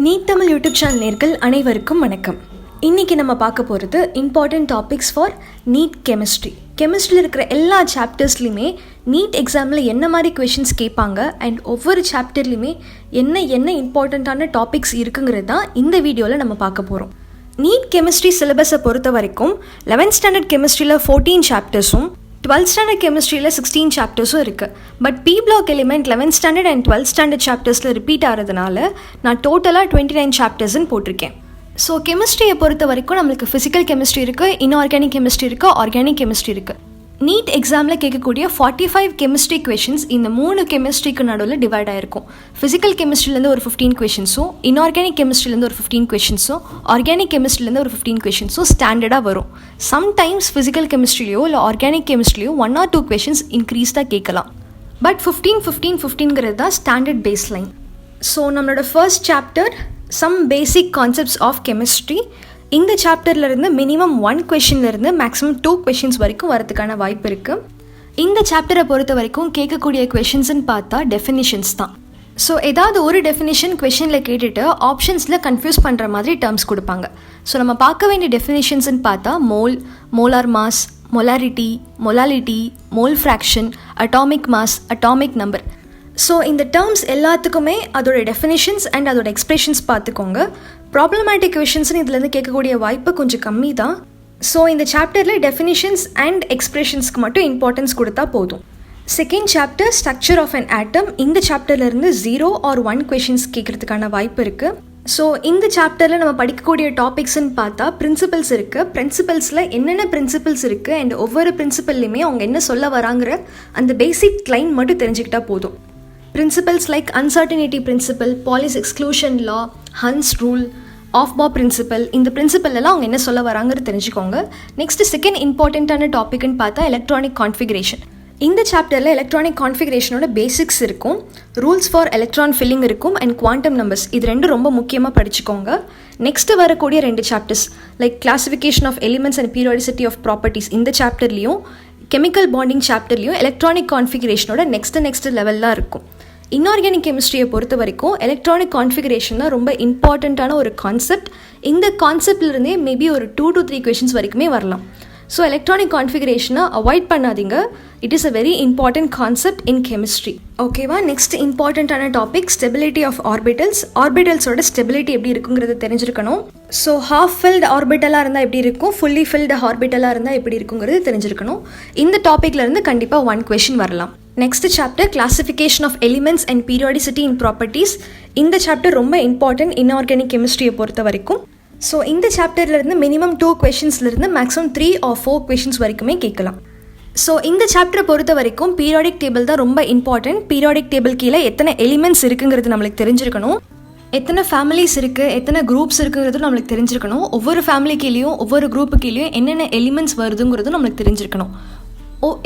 NEET Tamil YouTube channel நேயர்கள் அனைவருக்கும் வணக்கம். இன்றைக்கி நம்ம பார்க்க போகிறது important topics for NEET chemistry. கெமிஸ்ட்ரியில் இருக்கிற எல்லா சாப்டர்ஸ்லையுமே நீட் எக்ஸாமில் என்ன மாதிரி கொஷின்ஸ் கேட்பாங்க அண்ட் ஒவ்வொரு சாப்டர்லையுமே என்ன இம்பார்ட்டண்ட்டான டாபிக்ஸ் இருக்குங்கிறது தான் இந்த வீடியோவில் நம்ம பார்க்க போகிறோம். நீட் கெமிஸ்ட்ரி சிலபஸை பொறுத்த வரைக்கும் 11th ஸ்டாண்டர்ட் கெமிஸ்ட்ரியில் 14 சாப்டர்ஸும் 12th ஸ்டாண்டர்ட் கெமிஸ்ட்ரியில் 16 சாப்டர்ஸும் இருக்குது. But p block element 11th standard and 12th standard சாப்டர்ஸில் ரிப்பீட் ஆகிறதுனால நான் டோட்டலாக 29 சாப்டர்ஸ்ன்னு போட்டிருக்கேன். ஸோ கெமிஸ்ட்ரியை பொறுத்த வரைக்கும் நம்மளுக்கு ஃபிசிக்கல் கெமிஸ்ட்ரி இருக்குது, இன்ஆர்கானிக் கெமிஸ்ட்ரி இருக்குது, ஆர்கானிக் கெமிஸ்ட்ரி இருக்குது. நீட் எக்ஸாமில் கேட்கக்கூடிய 45 கெமிஸ்ட்ரி கொஷின்ஸ் இந்த 3 கெமிஸ்ட்ரிக்கு நடுவில் டிவைட் ஆகிருக்கும். ஃபிசிக்கல் கெமிஸ்ட்ரிலேருந்து ஒரு 15 கொஷின்ஸும், இன்ஆர்கானிக் கெமிஸ்ட்ரிலேருந்து ஒரு 15 கொஷின்ஸும், ஆர்கானிக் கெமிஸ்ட்ரிலேருந்து ஒரு 15 கொஷின்ஸும் ஸ்டாண்டர்டாக வரும். சம்டைம்ஸ் ஃபிசிக்கல் கெமிஸ்ட்ரிலையோ இல்லை ஆர்கானிக் கெமிஸ்ட்ரிலையோ 1 or 2 கொஷின்ஸ் இன்க்ரீஸ்டாக கேட்கலாம். பட் 15-15-15ங்கிறது தான் ஸ்டாண்டர்ட் பேஸ் லைன். ஸோ நம்மளோட first chapter some basic concepts of chemistry. இந்த சாப்டர்லேருந்து மினிமம் 1 கொஷின்லேருந்து மேக்ஸிமம் 2 கொஷின்ஸ் வரைக்கும் வரதுக்கான வாய்ப்பு இருக்குது. இந்த சாப்டரை பொறுத்த வரைக்கும் கேட்கக்கூடிய கொஷின்ஸ்ன்னு பார்த்தா டெஃபினிஷன்ஸ் தான். ஸோ ஏதாவது ஒரு டெஃபினிஷன் கொஷினில் கேட்டுட்டு ஆப்ஷன்ஸில் கன்ஃபியூஸ் பண்ணுற மாதிரி டேர்ம்ஸ் கொடுப்பாங்க. ஸோ நம்ம பார்க்க வேண்டிய டெஃபினிஷன்ஸ்ன்னு பார்த்தா mole, molar mass, molarity, molality, mole fraction, atomic mass, atomic number. So இந்த டேர்ம்ஸ் எல்லாத்துக்குமே அதோட டெஃபினிஷன்ஸ் அண்ட் அதோட எக்ஸ்பிரஷன்ஸ் பார்த்துக்கோங்க. ப்ராப்ளமேட்டிக் கொஷின்ஸ்னு இதுலேருந்து கேட்கக்கூடிய வாய்ப்பு கொஞ்சம் கம்மி தான். ஸோ இந்த சாப்டரில் டெஃபினிஷன்ஸ் அண்ட் எக்ஸ்பிரஷன்ஸ்க்கு மட்டும் இம்பார்ட்டன்ஸ் கொடுத்தா போதும். Second chapter structure of an atom. இந்த சாப்டர்லேருந்து 0 or 1 கொஷின்ஸ் கேட்குறதுக்கான வாய்ப்பு இருக்குது. ஸோ இந்த சாப்டரில் நம்ம படிக்கக்கூடிய டாபிக்ஸ்ன்னு பார்த்தா பிரின்சிபல்ஸ் இருக்குது. பிரின்சிபல்ஸில் என்னென்ன பிரின்சிபல்ஸ் இருக்குது அண்ட் ஒவ்வொரு பிரின்சிபல்லையுமே அவங்க என்ன சொல்ல வராங்கிற அந்த பேசிக் லைன் மட்டும் தெரிஞ்சுக்கிட்டா போதும். Principles like uncertainty principle, Pauli's exclusion law, Hund's rule, Aufbau principle, இந்த பிரின்சிபல் எல்லாம் அவங்க என்ன சொல்ல வராங்கிறது தெரிஞ்சுக்கோங்க. நெக்ஸ்ட் செகண்ட் இம்பார்ட்டண்ட்டான டாபிக்னு பார்த்தா எலக்ட்ரானிக் கான்ஃபிகரேஷன். இந்த சாப்டரில் எலக்ட்ரானிக் கான்ஃபிகரேஷனோட பேசிக்ஸ் இருக்கும், ரூல்ஸ் ஃபார் எலக்ட்ரான் ஃபில்லிங் இருக்கும் அண்ட் குவாண்டம் நம்பர்ஸ். இது ரெண்டும் ரொம்ப முக்கியமாக படிச்சுக்கோங்க. நெக்ஸ்ட் வரக்கூடிய 2 chapters like classification of elements and periodicity of properties இந்த சாப்டர்லையும் கெமிக்கல் பாண்டிங் சாப்டர்லையும் எலக்ட்ரானிக் கான்ஃபிகரேஷனோட நெக்ஸ்ட் லெவல்லாம் இருக்கும். இன்ஆர்கானிக் கெமிஸ்ட்ரியை பொறுத்த வரைக்கும் எலக்ட்ரானிக் கான்ஃபிகரேஷன் தான் ரொம்ப இம்பார்ட்டண்ட்டான ஒரு கான்செப்ட். இந்த கான்செப்ட்லேருந்தே மேபி ஒரு 2 to 3 கொஷின்ஸ் வரைக்குமே வரலாம். ஸோ எலக்ட்ரானிக் கான்ஃபிகரேஷனை அவாய்ட் பண்ணாதீங்க. It is a very important concept in chemistry. ஓகேவா? நெக்ஸ்ட் இம்பார்ட்டண்ட்டான டாபிக் ஸ்டெபிலிட்டி ஆஃப் ஆர்பிட்டல்ஸ். ஆர்பிட்டல்ஸோட ஸ்டெபிலிட்டி எப்படி இருக்குங்கிறத தெரிஞ்சிருக்கணும். ஸோ ஹாஃப் ஃபில்டு ஆர்பிட்டலாக இருந்தால் எப்படி இருக்கும், ஃபுல்லி ஃபில்டு ஆர்பிட்டலாக இருந்தால் எப்படி இருக்குங்கிறது தெரிஞ்சிருக்கணும். இந்த டாப்பிக்லேருந்து கண்டிப்பாக 1 கொஷின் வரலாம். Next chapter classification of elements and periodicity in properties. இந்த சாப்டர் ரொம்ப இம்பார்ட்டன்ட் இன்ஆர்கானிக் கெமிஸ்ட்ரியை பொறுத்த வரைக்கும். ஸோ இந்த சாப்டர்லேருந்து மினிமம் 2 கொஷின்ஸ்லேருந்து மேக்ஸிமம் 3 or 4 கொஷின்ஸ் வரைக்குமே கேட்கலாம். ஸோ இந்த சாப்டரை பொறுத்த வரைக்கும் பீரியாடிக் டேபிள் தான் ரொம்ப இம்பார்ட்டன்ட். பீரியாடிக் டேபிள் கீழே எத்தனை எலிமெண்ட்ஸ் இருக்குங்கிறது நம்மளுக்கு தெரிஞ்சிருக்கணும். எத்தனை ஃபேமிலிஸ் இருக்குது, எத்தனை குரூப்ஸ் இருக்குங்கிறதும் நம்மளுக்கு தெரிஞ்சிருக்கணும். ஒவ்வொரு ஃபேமிலி கீழேயும் ஒவ்வொரு குரூப்பு கீழேயும் என்னென்ன எலிமெண்ட்ஸ் வருதுங்கிறதும் நம்மளுக்கு தெரிஞ்சிருக்கணும்.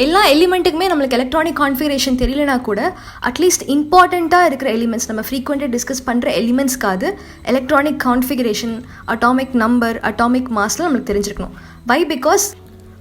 எல்லா எலிமெண்ட்டுக்குமே நம்மளுக்கு எலக்ட்ரானிக் கான்ஃபிகரேஷன் தெரியலனா கூட அட்லீஸ்ட் இம்பார்ட்டண்ட்டாக இருக்கிற எலிமெண்ட்ஸ், நம்ம ஃப்ரீக்வெண்ட்டாக டிஸ்கஸ் பண்ணுற எலிமெண்ட்ஸ்க்காவது electronic configuration, atomic number, atomic மாஸ்லாம் நம்மளுக்கு தெரிஞ்சிருக்கணும். வை? பிகாஸ்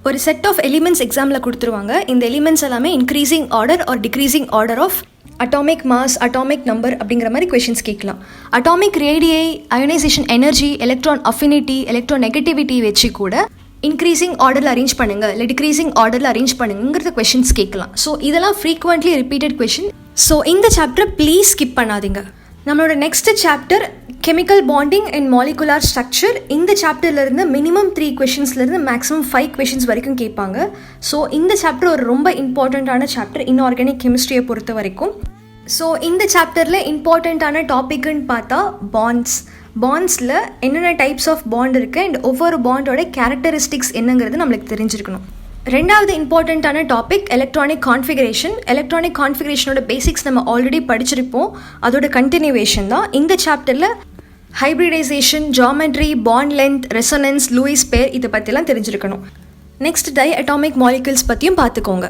ஒரு செட் ஆஃப் எலிமெண்ட்ஸ் எக்ஸாமில் கொடுத்துருவாங்க. இந்த எலிமெண்ட்ஸ் எல்லாமே increasing order or decreasing order of atomic mass, atomic number அப்படிங்கிற மாதிரி கொஷின்ஸ் கேட்கலாம். அட்டாமிக் ரேடியை, ionisation energy, electron affinity, electron negativity வச்சு கூட இன்க்ரீசிங் ஆர்டரில் அரேஞ்ச் பண்ணுங்க இல்லை டிக்ரீசிங் ஆர்டரில் அரேஞ்ச் பண்ணுங்கிறத கொஷின்ஸ் கேட்கலாம். ஸோ இதெல்லாம் ஃப்ரீக்வெண்ட்லி ரிப்பீட்டட் கொஷின். ஸோ இந்த சாப்டர் ப்ளீஸ் ஸ்கிப் பண்ணாதீங்க. நம்மளோட next chapter chemical bonding and molecular structure. இந்த சாப்டர்லேருந்து மினிமம் 3 கொஷின்ஸ்லேருந்து மேக்ஸிமம் 5 கொஷின்ஸ் வரைக்கும் கேட்பாங்க. ஸோ இந்த சாப்டர் ஒரு ரொம்ப இம்பார்ட்டண்ட்டான சாப்டர் இன்ஆர்கானிக் கெமிஸ்ட்ரியை பொறுத்த வரைக்கும். ஸோ இந்த சாப்டரில் இம்பார்ட்டண்ட்டான டாபிக்னு பார்த்தா பாண்ட்ஸ். பாண்ட்ஸில் என்னென்ன டைப்ஸ் ஆஃப் பாண்ட் இருக்குது அண்ட் ஒவ்வொரு பாண்டோட கேரக்டரிஸ்டிக்ஸ் என்னங்கிறது நம்மளுக்கு தெரிஞ்சிருக்கணும். ரெண்டாவது இம்பார்ட்டண்ட்டான டாபிக் எலக்ட்ரானிக் கான்ஃபிகரேஷன். எலக்ட்ரானிக் கான்ஃபிகரேஷனோட பேசிக்ஸ் நம்ம ஆல்ரெடி படிச்சிருப்போம், அதோட கண்டினியூவேஷன் தான். இந்த சாப்டரில் hybridisation, geometry, bond length, resonance, Lewis pair இதை பற்றிலாம் தெரிஞ்சிருக்கணும். நெக்ஸ்ட் டை அட்டாமிக் மாலிகுல்ஸ் பற்றியும் பார்த்துக்கோங்க.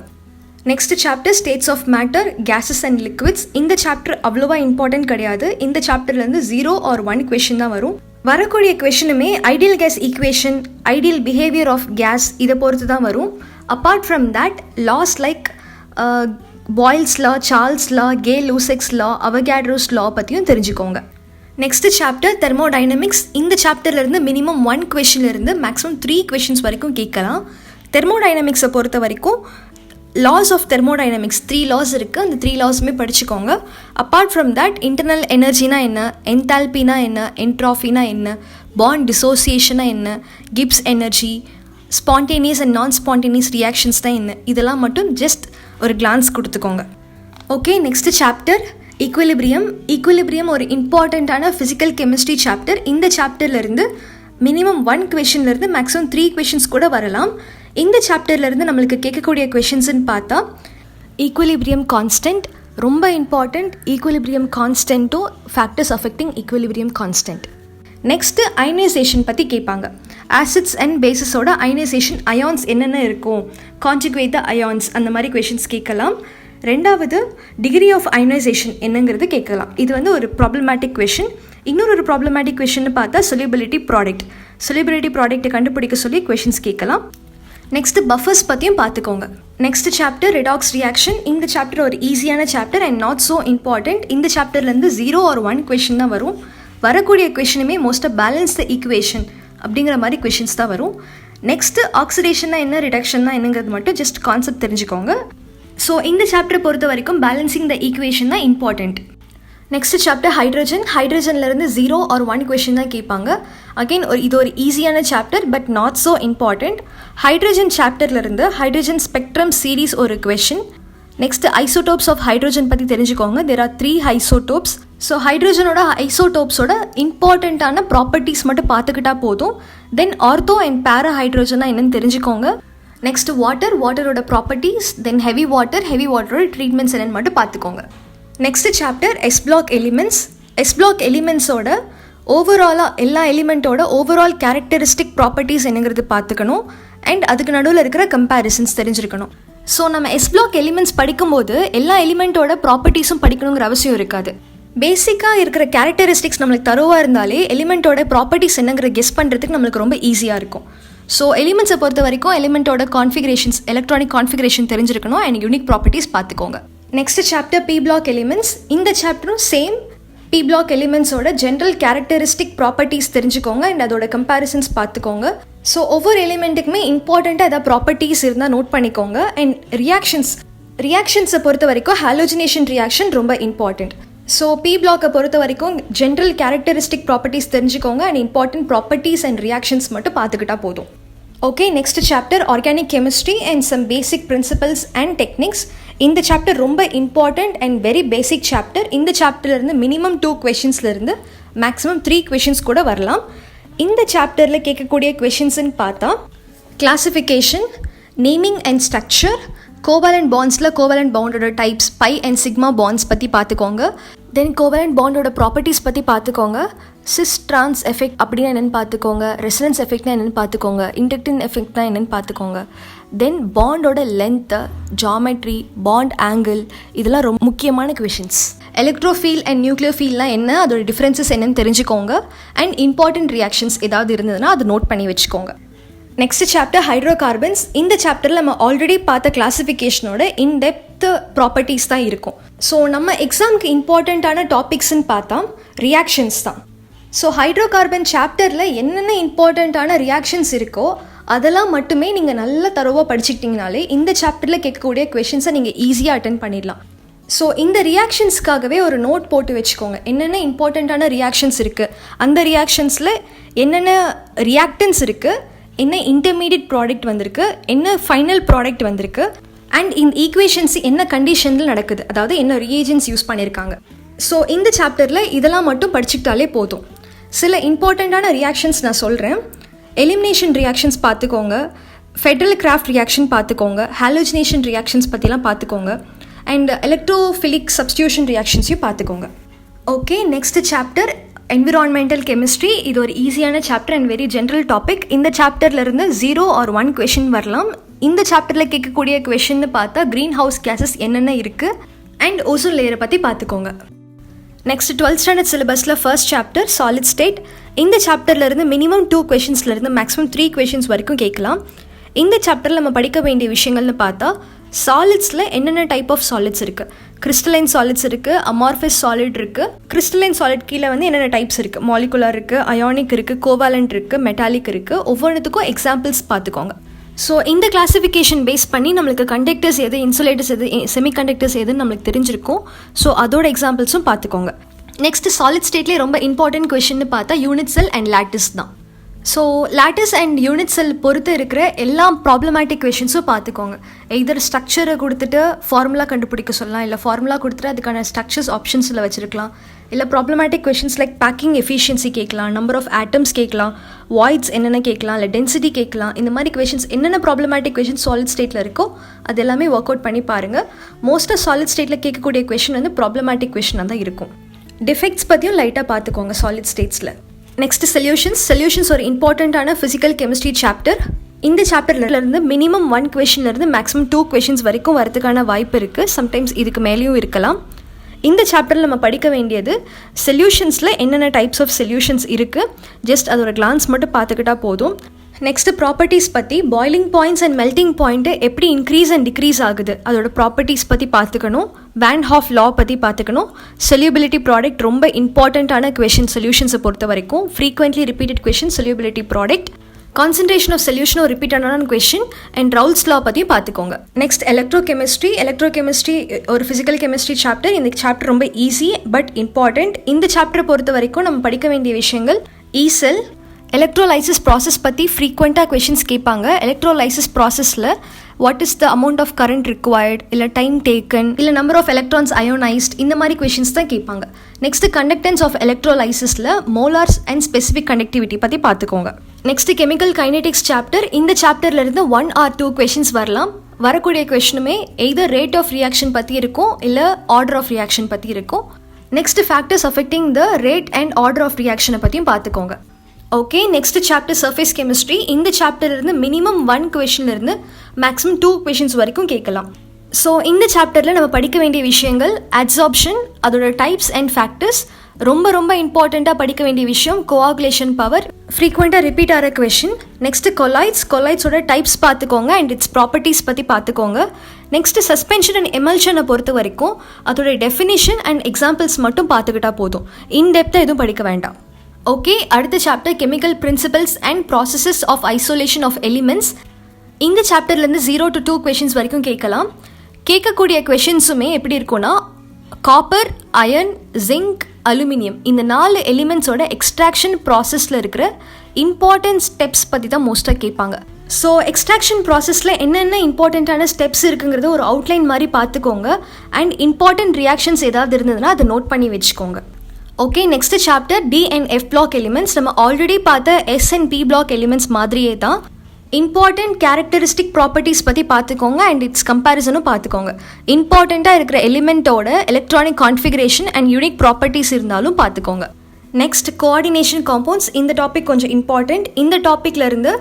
Next chapter states of matter, gases and liquids. இந்த சாப்டர் அவ்வளோவா இம்பார்ட்டன்ட் கிடையாது. இந்த சாப்டர்லேருந்து 0 or 1 கொஷின் தான் வரும். வரக்கூடிய கொஷினுமே ideal gas equation, ideal behaviour of gas இதை பொறுத்து தான் வரும். Apart from that laws like Boyle's law, Charles law, Gay Lussac's law, Avogadro's law பற்றியும் தெரிஞ்சுக்கோங்க. Next chapter thermodynamics. இந்த சாப்டர்லேருந்து மினிமம் 1 கொஷின்லேருந்து மேக்ஸிமம் 3 கொஷின்ஸ் வரைக்கும் கேட்கலாம். தெர்மோடைனமிக்ஸை பொறுத்த வரைக்கும் லாஸ் ஆஃப் தெர்மோடைனமிக்ஸ் 3 லாஸ் இருக்குது. அந்த 3 லாஸுமே படிச்சுக்கோங்க. அப்பார்ட் ஃப்ரம் தட் இன்டர்னல் எனர்ஜினா என்ன, என்தால்பினா என்ன, என்ட்ராஃபினா என்ன, பாண்ட் டிசோசியேஷனா என்ன, Gibbs energy, spontaneous and non spontaneous reactions தான் என்ன, இதெல்லாம் மட்டும் ஜஸ்ட் ஒரு கிளான்ஸ் கொடுத்துக்கோங்க. Okay, next chapter equilibrium. Equilibrium ஒரு இம்பார்ட்டண்ட்டான ஃபிசிக்கல் கெமிஸ்ட்ரி சாப்டர். இந்த சாப்டர்லேருந்து மினிமம் 1 கொஷின்லேருந்து மேக்ஸிமம் 3 கொஷின்ஸ் கூட வரலாம். இந்த சாப்டர்லேருந்து நம்மளுக்கு கேட்கக்கூடிய கொஷின்ஸ்ன்னு பார்த்தா ஈக்குவிலிபிரியம் கான்ஸ்டன்ட் ரொம்ப இம்பார்ட்டண்ட். ஈக்குவிலிபிரியம் கான்ஸ்டன்ட்டும் factors affecting equilibrium constant. Next ionisation பற்றி கேட்பாங்க. ஆசிட்ஸ் அண்ட் பேசஸோட அயனைசேஷன் அயான்ஸ் என்னென்ன இருக்கும், கான்ஜுகேட் த அயான்ஸ், அந்த மாதிரி கொஷின்ஸ் கேட்கலாம். ரெண்டாவது டிகிரி ஆஃப் அயனைசேஷன் என்னங்கிறது கேட்கலாம். இது வந்து ஒரு ப்ராப்ளமேட்டிக் கொஷின். இன்னொரு ப்ராப்ளமேட்டிக் கொஷின்னு பார்த்தா சொலிபிலிட்டி ப்ராடக்ட். சொலிபிலிட்டி ப்ராடக்ட்டை கண்டுபிடிக்க சொல்லி கொஷின்ஸ் கேட்கலாம். நெக்ஸ்ட்டு பஃபர்ஸ் பற்றியும் பார்த்துக்கோங்க. Next chapter redox reaction. இந்த சாப்டர் ஒரு ஈஸியான chapter and not so important. இந்த சாப்டர்லேருந்து 0 or 1 கொஷின் தான் வரும். வரக்கூடிய கொஷினுமே மோஸ்ட்டாக பேலன்ஸ் த ஈக்குவேஷன் அப்படிங்கிற மாதிரி கொஷின்ஸ் தான் வரும். நெக்ஸ்ட்டு ஆக்சிடேஷன்னா என்ன, ரிடக்ஷன்னா என்னங்கிறது மட்டும் ஜஸ்ட் கான்செப்ட் தெரிஞ்சுக்கோங்க. ஸோ இந்த சாப்டரை பொறுத்த வரைக்கும் பேலன்சிங் த ஈக்குவேஷன் தான் இம்பார்ட்டண்ட். Next chapter hydrogen. ஹைட்ரஜன்லேருந்து 0 or 1 கொஷின் தான் கேட்பாங்க. அகெயின் இது ஒரு ஈஸியான chapter but not so important. Hydrogen சாப்டர்லேருந்து ஹைட்ரஜன் ஸ்பெக்ட்ரம் சீரீஸ் ஒரு question. Next isotopes of hydrogen பற்றி தெரிஞ்சுக்கோங்க. There are 3 isotopes. ஸோ ஹைட்ரஜனோட ஐசோடோப்ஸோட இம்பார்ட்டண்ட்டான ப்ராப்பர்ட்டிஸ் மட்டும் பார்த்துக்கிட்டா போதும். தென் ஆர்த்தோ அண்ட் பேரா ஹைட்ரஜனா என்னன்னு தெரிஞ்சுக்கோங்க. நெக்ஸ்ட் வாட்டரோட ப்ராப்பர்ட்டிஸ், தென் ஹெவி வாட்டரோட ட்ரீட்மெண்ட்ஸ் என்னென்னு மட்டும் பார்த்துக்கோங்க. Next chapter s block elements. S block எலிமெண்ட்ஸோட ஓவராலாக எல்லா எலிமெண்ட்டோட ஓவரால் கேரக்டரிஸ்டிக் ப்ராப்பர்ட்டிஸ் என்னங்கிறது பார்த்துக்கணும். அண்ட் அதுக்கு நடுவில் இருக்கிற கம்பேரிசன்ஸ் தெரிஞ்சிருக்கணும். ஸோ நம்ம எஸ் பிளாக் எலிமெண்ட்ஸ் படிக்கும்போது எல்லா எலிமெண்ட்டோட ப்ராப்பர்ட்டிஸும் படிக்கணுங்கிற அவசியம் இருக்காது. பேசிக்காக இருக்கிற கேரக்டரிஸ்டிக்ஸ் நம்மளுக்கு தருவாக இருந்தாலே எலிமெண்ட்டோட ப்ராப்பர்ட்டிஸ் என்னங்கிற கெஸ் பண்ணுறதுக்கு நம்மளுக்கு ரொம்ப ஈஸியாக இருக்கும். ஸோ எலிமெண்ட்ஸை பொறுத்த வரைக்கும் எலிமெண்ட்டோட கான்ஃபிகரேஷன்ஸ், எலக்ட்ரானிக் கான்ஃபிகரேஷன் தெரிஞ்சிருக்கணும் அண்ட் யூனிக் ப்ராப்பர்ட்டிஸ் பார்த்துக்கோங்க. Next chapter p block elements. இந்த சாப்டரும் சேம். பி பிளாக் எலிமெண்ட்ஸோட ஜென்ரல் கேரக்டரிஸ்டிக் ப்ராப்பர்ட்டிஸ் தெரிஞ்சுக்கோங்க அண்ட் அதோட கம்பேரிசன்ஸ் பார்த்துக்கோங்க. ஸோ ஒவ்வொரு எலிமெண்ட்டுக்குமே இம்பார்ட்டண்ட்டாக ஏதாவது ப்ராப்பர்ட்டிஸ் இருந்தால் நோட் பண்ணிக்கோங்க. அண்ட் ரியாக்ஷன்ஸை பொறுத்த வரைக்கும் ஹாலோஜினேஷன் ரியாக்ஷன் ரொம்ப இம்பார்ட்டண்ட். ஸோ பி பிளாக்கை பொறுத்த வரைக்கும் ஜென்ரல் கேரக்டரிஸ்டிக் ப்ராப்பர்ட்டிஸ் தெரிஞ்சுக்கோங்க and important properties and reactions மட்டும் பார்த்துக்கிட்டா போதும். Okay, next chapter organic chemistry and some basic principles and techniques. இந்த சாப்டர் ரொம்ப important and very basic chapter. இந்த சாப்டர்லேருந்து மினிமம் 2 கொஷின்ஸ்லேருந்து மேக்ஸிமம் 3 கொஷின்ஸ் கூட வரலாம். இந்த சாப்டரில் கேட்கக்கூடிய கொஷின்ஸ்ன்னு பார்த்தா classification, naming and structure, covalent பாண்ட்ஸில் கோவலண்ட் பாண்டோட types by and sigma bonds பற்றி பார்த்துக்கோங்க. தென் கோவலண்ட் பாண்டோட ப்ராப்பர்ட்டிஸ் பற்றி பார்த்துக்கோங்க. சிஸ் ட்ரான்ஸ் எஃபெக்ட் அப்படின்னா என்னென்னு பார்த்துக்கோங்க. ரெசனன்ஸ் எஃபெக்ட்னா என்னென்னு பார்த்துக்கோங்க. இண்டக்டின் எஃபெக்ட்னா என்னென்னு பார்த்துக்கோங்க. தென் பாண்டோட லென்த்து, ஜாமெட்ரி, பாண்ட் ஆங்கிள், இதெல்லாம் ரொம்ப முக்கியமான கொஷின்ஸ். எலக்ட்ரோஃபீல் அண்ட் நியூக்ளியோஃபீல்லாம் என்ன, அதோட டிஃப்ரென்சஸ் என்னென்னு தெரிஞ்சுக்கோங்க. அண்ட் இம்பார்ட்டன்ட் ரியாக்ஷன்ஸ் ஏதாவது இருந்ததுன்னா அதை நோட் பண்ணி வச்சுக்கோங்க. Next chapter hydro carbons. இந்த சாப்டரில் நம்ம ஆல்ரெடி பார்த்த கிளாசிஃபிகேஷனோட இன்டெப்த் ப்ராப்பர்ட்டிஸ் தான் இருக்கும். ஸோ நம்ம எக்ஸாமுக்கு இம்பார்ட்டண்ட்டான டாபிக்ஸ்ன்னு பார்த்தா ரியாக்ஷன்ஸ் தான். ஸோ ஹைட்ரோ கார்பன் சாப்டரில் என்னென்ன இம்பார்ட்டண்ட்டான ரியாக்ஷன்ஸ் இருக்கோ அதெல்லாம் மட்டுமே நீங்கள் நல்லா தரோவாக படிச்சுக்கிட்டிங்கனாலே இந்த சாப்டரில் கேட்கக்கூடிய கொஷின்ஸை நீங்கள் ஈஸியாக அட்டென்ட் பண்ணிடலாம். ஸோ இந்த ரியாக்ஷன்ஸ்க்காகவே ஒரு நோட் போட்டு வச்சுக்கோங்க. என்னென்ன இம்பார்ட்டண்ட்டான ரியாக்ஷன்ஸ் இருக்குது, அந்த ரியாக்ஷன்ஸில் என்னென்ன ரியாக்டன்ஸ் இருக்குது, என்ன இன்டர்மீடியட் ப்ராடக்ட் வந்திருக்கு, என்ன ஃபைனல் ப்ராடக்ட் வந்திருக்கு, அண்ட் இந்த ஈக்குவேஷன்ஸ் என்ன கண்டிஷனில் நடக்குது, அதாவது என்ன ரியேஜன்ஸ் யூஸ் பண்ணியிருக்காங்க. ஸோ இந்த சாப்டரில் இதெல்லாம் மட்டும் படிச்சுக்கிட்டாலே போதும். சில இம்பார்ட்டண்ட்டான ரியாக்ஷன்ஸ் நான் சொல்கிறேன். எலிமினேஷன் ரியாக்ஷன்ஸ் பார்த்துக்கோங்க, ஃபெடரல் கிராஃப்ட் ரியாக்ஷன் பார்த்துக்கோங்க, ஹாலோஜினேஷன் ரியாக்ஷன்ஸ் பற்றிலாம் பார்த்துக்கோங்க, அண்ட் எலக்ட்ரோஃபிலிக் சப்ஸ்டியூஷன் ரியாக்ஷன்ஸையும் பார்த்துக்கோங்க. Okay, next chapter environmental chemistry. இது ஒரு ஈஸியான chapter and very general topic. இந்த சாப்டர்லேருந்து 0 or 1 கொஷின் வரலாம். இந்த சாப்டரில் கேட்கக்கூடிய கொஷின்னு பார்த்தா க்ரீன் ஹவுஸ் கேஸஸ் என்னென்ன இருக்குது அண்ட் ஓசோன் லேயரை பற்றி பார்த்துக்கோங்க. நெக்ஸ்ட் 12th ஸ்டாண்டர்ட் சிலபஸில் ஃபர்ஸ்ட் சாப்டர் சாலிட் ஸ்டேட். இந்த சாப்டர்லேருந்து மினிமம் 2 கொஷின்ஸ்லேருந்து மேக்ஸிமம் 3 கொஷின்ஸ் வரைக்கும் கேட்கலாம். இந்த சாப்டரில் நம்ம படிக்க வேண்டிய விஷயங்கள்னு பார்த்தா சாலிட்ஸில் என்னென்ன டைப் ஆஃப் சாலிட்ஸ் இருக்குது, கிறிஸ்டலைன் சாலிட்ஸ் இருக்குது, அமார்ஃபஸ் சாலிட் இருக்குது. கிறிஸ்டலைன் சாலிட் கீழே வந்து என்னென்ன டைப்ஸ் இருக்குது, மாலிகுலர் இருக்குது, அயானிக் இருக்குது, கோவாலண்ட் இருக்குது, மெட்டாலிக் இருக்குது. ஒவ்வொன்றுத்துக்கும் எக்ஸாம்பிள்ஸ் பார்த்துக்கோங்க. ஸோ இந்த கிளாஸிஃபிகேஷன் பேஸ் பண்ணி நம்மளுக்கு கண்டக்டர்ஸ் எது, இன்சுலேட்டர்ஸ் எது, செமிகண்டக்டர்ஸ் எதுன்னு நம்மளுக்கு தெரிஞ்சிருக்கும். ஸோ அதோட எக்ஸாம்பிள்ஸும் பார்த்துக்கோங்க. நெக்ஸ்ட் சாலிட் ஸ்டேட்லேயே ரொம்ப இம்பார்ட்டன்ட் கொஷின்னு பார்த்தா யூனிட் செல் அண்ட் லாட்டிஸ் தான். So lattice and unit cell பொறுத்து இருக்கிற எல்லா ப்ராப்ளமேட்டிக் கொஷின்ஸும் பார்த்துக்கோங்க. எதர் ஸ்ட்ரக்சரை கொடுத்துட்டு ஃபார்முலா கண்டுபிடிக்க சொல்லலாம், இல்லை ஃபார்முலா கொடுத்துட்டு அதுக்கான ஸ்ட்ரக்சர்ஸ் ஆப்ஷன்ஸில் வச்சுருக்கலாம். இல்லை problematic questions like packing efficiency கேட்கலாம், நம்பர் ஆஃப் ஆட்டம்ஸ் கேட்கலாம், வாய்ட்ஸ் என்னென்ன கேட்கலாம், இல்லை டென்சிட்டி கேட்கலாம். இந்த மாதிரி கொஷின்ஸ் என்னென்ன ப்ராப்ளமேட்டிக் கொஷின்ஸ் சாலிட் ஸ்டேட்டில் இருக்கோ அது எல்லாமே ஒர்க் அவுட் பண்ணி பாருங்கள். மோஸ்ட்டாக சாலிட் ஸ்டேட்டில் கேட்கக்கூடிய கொஷின் வந்து ப்ராப்ளமேட்டிக் கொஷினாக தான் இருக்கும். டிஃபெக்ட்ஸ் பற்றியும் லைட்டாக பார்த்துக்கோங்க சாலிட் ஸ்டேட்ஸில். நெக்ஸ்ட் சொல்யூஷன்ஸ் ஒரு இம்பார்ட்டண்ட்டான ஃபிசிக்கல் கெமிஸ்ட்ரி சாப்டர். இந்த சாப்டர்லேருந்து மினிமம் 1 கொஷின்லேருந்து மேக்ஸிமம் 2 கொஷின்ஸ் வரைக்கும் வரதுக்கான வாய்ப்பு இருக்குது. சம்டைம்ஸ் இதுக்கு மேலேயும் இருக்கலாம். இந்த சாப்டரில் நம்ம படிக்க வேண்டியது சொல்யூஷன்ஸில் என்னென்ன டைப்ஸ் ஆஃப் சொல்யூஷன்ஸ் இருக்குது, ஜஸ்ட் அதோட கிளான்ஸ் மட்டும் பார்த்துக்கிட்டா போதும். நெக்ஸ்ட்டு ப்ராப்பர்ட்டிஸ் பற்றி, boiling points and melting point எப்படி இன்க்ரீஸ் அண்ட் டிக்ரீஸ் ஆகுது அதோட ப்ராப்பர்ட்டிஸ் பற்றி பார்த்துக்கணும். வேன் ஹாஃப் லா பற்றி பார்த்துக்கணும். சொல்யூபிலிட்டி ப்ராடக்ட் ரொம்ப இம்பார்ட்டண்ட்டான கொஷின் சொல்யூஷன்ஸை பொறுத்த வரைக்கும். Frequently repeated question solubility product. Concentration of solution ஒரு ரிப்பீட்டடான கொஷின் அண்ட் ரவுல்ஸ் லா பற்றியும் பார்த்துக்கோங்க. நெக்ஸ்ட் எலக்ட்ரோகெமிஸ்ட்ரி ஒரு ஃபிசிக்கல் கெமிஸ்ட்ரி சாப்டர். இந்த சாப்டர் ரொம்ப ஈஸி பட் இம்பார்ட்டண்ட். இந்த சாப்டரை பொறுத்த வரைக்கும் நம்ம படிக்க வேண்டிய விஷயங்கள் ஈசெல், எலக்ட்ரோலைசிஸ் ப்ராசஸ் பற்றி ஃப்ரீக்வெண்ட்டாக கொஷின்ஸ் கேட்பாங்க. எலக்ட்ரோலைசிஸ் ப்ராசஸில் what is the amount of current required, இல்லை டைம் டேக்கன், இல்லை நம்பர் ஆஃப் எலக்ட்ரான்ஸ் அயோனைஸ்ட், இந்த மாதிரி கொஷின்ஸ் தான் கேட்பாங்க. நெக்ஸ்ட் கண்டக்டன்ஸ் ஆஃப் எலக்ட்ரோலைசிஸில் மோலார்ஸ் அண்ட் ஸ்பெசிஃபிக் கண்டக்டிவிட்டி பற்றி பார்த்துக்கோங்க. Next chemical kinetics chapter. இந்த சாப்டர்லேருந்து 1 or 2 கொஷின்ஸ் வரலாம். வரக்கூடிய கொஷினுமே எய்தர் ரேட் ஆஃப் ரியாக்ஷன் பற்றி இருக்கும், இல்லை ஆர்டர் ஆஃப் ரியாக்ஷன் பற்றி இருக்கும். Next factors affecting the rate and order of ரியாக்ஷனை பற்றியும் பார்த்துக்கோங்க. Okay, next chapter surface chemistry. இந்த சாப்டர்லேருந்து மினிமம் 1 கொஷின்லேருந்து மேக்ஸிமம் 2 கொஷின்ஸ் வரைக்கும் கேட்கலாம். ஸோ இந்த சாப்டரில் நம்ம படிக்க வேண்டிய விஷயங்கள் அட்சார்ப்ஷன், அதோட டைப்ஸ் அண்ட் ஃபேக்டர்ஸ். ரொம்ப இம்பார்ட்டண்ட்டாக படிக்க வேண்டிய விஷயம் கோஆகுலேஷன் பவர், ஃப்ரீக்வெண்ட்டாக ரிப்பீட் ஆகிற கொஷின். நெக்ஸ்ட் கொலாய்ட்ஸோட டைப்ஸ் பார்த்துக்கோங்க அண்ட் இட்ஸ் ப்ராப்பர்ட்டிஸ் பற்றி பார்த்துக்கோங்க. நெக்ஸ்ட் சஸ்பென்ஷன் அண்ட் எமல்ஷனை பொறுத்த வரைக்கும் அதோட டெஃபினிஷன் அண்ட் எக்ஸாம்பிள்ஸ் மட்டும் பார்த்துக்கிட்டா போதும். இன்டெப்த்தாக எதுவும் படிக்க வேண்டாம். ஓகே, அடுத்த chapter chemical principles and processes of isolation of elements. இந்த சாப்டர்லேருந்து 0 to 2 கொஷின்ஸ் வரைக்கும் கேட்கலாம். கேட்கக்கூடிய கொஷின்ஸுமே எப்படி இருக்கும்னா காப்பர், அயர்ன், ஜிங்க், அலுமினியம் இந்த 4 எலிமெண்ட்ஸோட எக்ஸ்ட்ராக்ஷன் ப்ராசஸில் இருக்கிற இம்பார்ட்டன்ட் ஸ்டெப்ஸ் பற்றி தான் மோஸ்ட்டாக கேட்பாங்க. ஸோ எக்ஸ்ட்ராக்ஷன் ப்ராசஸில் என்னென்ன இம்பார்ட்டண்ட்டான ஸ்டெப்ஸ் இருக்குங்கிறத ஒரு அவுட்லைன் மாதிரி பார்த்துக்கோங்க. அண்ட் இம்பார்ட்டன்ட் ரியாக்ஷன்ஸ் ஏதாவது இருந்ததுன்னா அதை நோட் பண்ணி வச்சுக்கோங்க. Okay, next chapter d and f block elements. நம்ம ஆல்ரெடி பார்த்த s and p block elements மாதிரியே தான். இம்பார்ட்டன்ட் கேரக்டரிஸ்டிக் ப்ராப்பர்ட்டிஸ் பற்றி பார்த்துக்கோங்க அண்ட் இட்ஸ் கம்பேரிசனும் பார்த்துக்கோங்க. இம்பார்ட்டண்ட்டாக இருக்கிற எலிமெண்ட்டோட electronic configuration and unique properties இருந்தாலும் பார்த்துக்கோங்க. Next coordination compounds. இந்த டாபிக் கொஞ்சம் இம்பார்ட்டண்ட். இந்த டாப்பிக்லேருந்து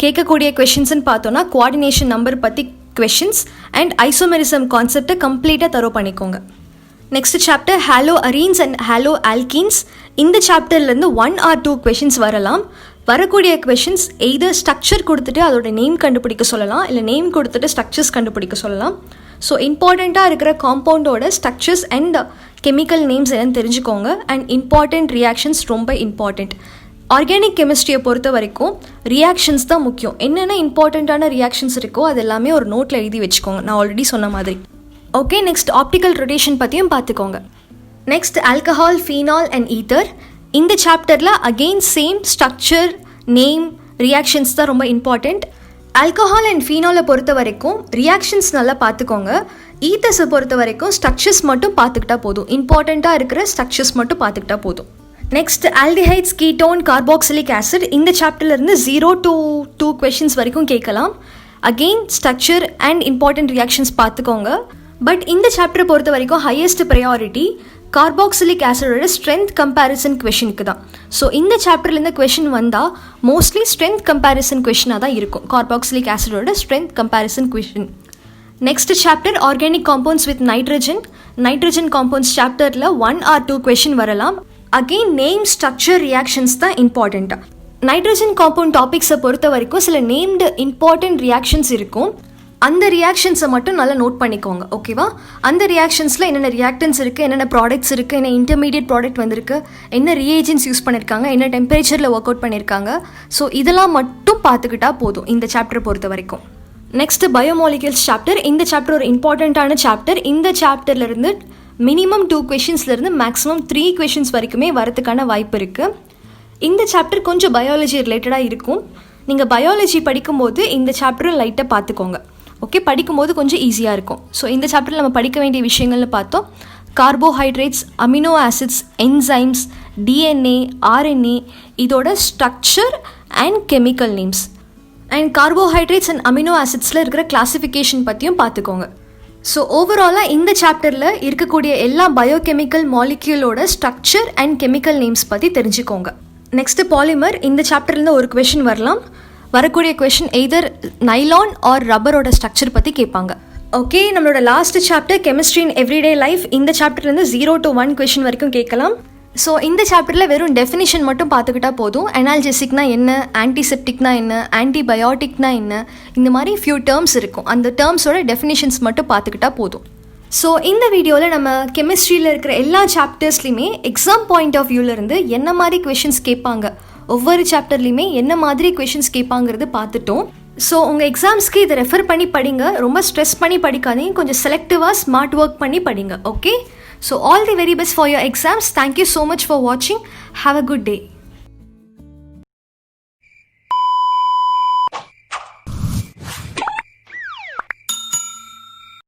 கேட்கக்கூடிய கொஷின்ஸ்ன்னு பார்த்தோன்னா கோஆர்டினேஷன் நம்பர் பற்றி கொஷின்ஸ் அண்ட் ஐசோமெரிசம் கான்செப்டை கம்ப்ளீட்டாக தரோ பண்ணிக்கோங்க. நெக்ஸ்ட் chapter halo arenes and halo alkenes. இந்த சாப்டர்லேருந்து 1 or 2 கொஷின்ஸ் வரலாம். வரக்கூடிய கொஷின்ஸ் எய்தர் ஸ்ட்ரக்சர் கொடுத்துட்டு அதோட நேம் கண்டுபிடிக்க சொல்லலாம், இல்லை நேம் கொடுத்துட்டு ஸ்ட்ரக்சர்ஸ் கண்டுபிடிக்க சொல்லலாம். ஸோ இம்பார்ட்டண்ட்டாக இருக்கிற காம்பவுண்டோட ஸ்ட்ரக்சர்ஸ் அண்ட் கெமிக்கல் நேம்ஸ் என்னன்னு தெரிஞ்சுக்கோங்க. அண்ட் இம்பார்ட்டண்ட் ரியாக்ஷன்ஸ் ரொம்ப இம்பார்ட்டண்ட். ஆர்கானிக் கெமிஸ்ட்ரியை பொறுத்த வரைக்கும் ரியாக்ஷன்ஸ் தான் முக்கியம். என்னென்ன இம்பார்ட்டண்ட்டான ரியாக்ஷன்ஸ் இருக்கோ அது எல்லாமே ஒரு நோட்டில் எழுதி வச்சுக்கோங்க, நான் ஆல்ரெடி சொன்ன மாதிரி. ஓகே, நெக்ஸ்ட் ஆப்டிக்கல் ரொட்டேஷன் பற்றியும் பார்த்துக்கோங்க. Next alcohol, phenol and ether. இந்த சாப்டரில் again same structure, name, reactions தான் ரொம்ப இம்பார்ட்டண்ட். ஆல்கஹால் அண்ட் ஃபீனாலை பொறுத்த வரைக்கும் ரியாக்ஷன்ஸ் நல்லா பார்த்துக்கோங்க. ஈத்தர்ஸை பொறுத்த வரைக்கும் ஸ்ட்ரக்சர்ஸ் மட்டும் பார்த்துக்கிட்டா போதும். இம்பார்ட்டண்ட்டாக இருக்கிற ஸ்ட்ரக்சர்ஸ் மட்டும் பார்த்துக்கிட்டா போதும். Next aldehydes, ketone, carboxylic acid. இந்த சாப்டர்லேருந்து 0 to 2 கொஷின்ஸ் வரைக்கும் கேட்கலாம். Again structure and important reactions பார்த்துக்கோங்க. பட் இந்த சாப்டரை பொறுத்த வரைக்கும் ஹையஸ்ட் ப்ரையாரிட்டி கார்பாக்சிலிக் ஆசிடோட ஸ்ட்ரென்த் கம்பேரிசன் கொஷினுக்கு தான். ஸோ இந்த சாப்டர்லேருந்து கொஷின் வந்தால் மோஸ்ட்லி ஸ்ட்ரென்த் கம்பேரிசன் கொஷினாக தான் இருக்கும். கார்பாக்சிலிக் ஆசிடோட strength comparison question. Next chapter organic compounds with nitrogen compounds சாப்டரில் 1 or 2 கொஷின் வரலாம். அகெயின் நேம், ஸ்ட்ரக்சர், ரியாக்ஷன்ஸ் தான் இம்பார்ட்டண்ட்டாக. நைட்ரஜன் காம்பவுண்ட் டாபிக்ஸை பொறுத்த வரைக்கும் சில நேம்டு இம்பார்ட்டன்ட் ரியாக்ஷன்ஸ் இருக்கும். அந்த ரியாக்ஷன்ஸை மட்டும் நல்லா நோட் பண்ணிக்கோங்க, ஓகேவா? அந்த ரியாக்ஷன்ஸில் என்னென்ன ரியாக்டன்ஸ் இருக்குது, என்னென்ன ப்ராடக்ட்ஸ் இருக்குது, என்ன இன்டர்மீடியட் ப்ராடக்ட் வந்திருக்கு, என்ன ரியேஜென்ட்ஸ் யூஸ் பண்ணியிருக்காங்க, என்ன டெம்பரேச்சரில் ஒர்க் அவுட் பண்ணியிருக்காங்க. ஸோ இதெல்லாம் மட்டும் பார்த்துக்கிட்டா போதும் இந்த சாப்டரை பொறுத்த வரைக்கும். Next biomolecules chapter. இந்த சாப்டர் ஒரு இம்பார்ட்டண்ட்டான சாப்டர். இந்த சாப்டர்லேருந்து மினிமம் 2 கொஷின்ஸ்லேருந்து மேக்ஸிமம் 3 கொஷின்ஸ் வரைக்குமே வரதுக்கான வாய்ப்பு இருக்குது. இந்த சாப்டர் கொஞ்சம் பயாலஜி ரிலேட்டடாக இருக்கும். நீங்கள் பயாலஜி படிக்கும்போது இந்த சாப்டரும் லைட்டாக பார்த்துக்கோங்க, ஓகே? படிக்கும்போது கொஞ்சம் ஈஸியாக இருக்கும். ஸோ இந்த சாப்டரில் நம்ம படிக்க வேண்டிய விஷயங்கள்னு பார்த்தோம். Carbohydrates, amino acids, enzymes, DNA, RNA, இதோட structure and chemical names, and carbohydrates and amino ஆசிட்ஸில் இருக்கிற கிளாசிஃபிகேஷன் பற்றியும் பார்த்துக்கோங்க. ஸோ ஓவராலாக இந்த சாப்டரில் இருக்கக்கூடிய எல்லா பயோகெமிக்கல் மாலிக்யூலோட ஸ்ட்ரக்சர் அண்ட் கெமிக்கல் நேம்ஸ் பற்றி தெரிஞ்சுக்கோங்க. Next polymer. இந்த சாப்டர்லேருந்து ஒரு கொஷின் வரலாம். வரக்கூடிய கொஷின் எய்தர் நைலான் ஆர் ரப்பரோட ஸ்ட்ரக்சர் பற்றி கேட்பாங்க. ஓகே, நம்மளோட last chapter chemistry in everyday life. இந்த சாப்டர்லேருந்து 0 to 1 கொஷின் வரைக்கும் கேட்கலாம். ஸோ இந்த சாப்டரில் வெறும் டெஃபினிஷன் மட்டும் பார்த்துக்கிட்டா போதும். அனால்ஜெசிக்னா என்ன, ஆன்டிசெப்டிக்னா என்ன, ஆன்டிபயோட்டிக்னா என்ன, இந்த மாதிரி ஃபியூ டேர்ம்ஸ் இருக்கும். அந்த டேர்ம்ஸோட டெஃபினிஷன்ஸ் மட்டும் பார்த்துக்கிட்டா போதும். ஸோ இந்த வீடியோவில் நம்ம கெமிஸ்ட்ரியில் இருக்கிற எல்லா சாப்டர்ஸ்லையுமே எக்ஸாம் பாயிண்ட் ஆஃப் வியூவிலேருந்து என்ன மாதிரி கொஷின்ஸ் கேட்பாங்க, ஒவ்வொரு சாப்டர்லையுமே என்ன மாதிரி கொஷின்ஸ் கேட்பாங்கிறது பார்த்துட்டோம். ஸோ உங்கள் எக்ஸாம்ஸ்க்கு இதை ரெஃபர் பண்ணி படிங்க. ரொம்ப ஸ்ட்ரெஸ் பண்ணி படிக்காதீங்க, கொஞ்சம் செலக்டிவாக ஸ்மார்ட் ஒர்க் பண்ணி படிங்க, okay? So all the very best for your exams. Thank you so much for watching. Have a good day.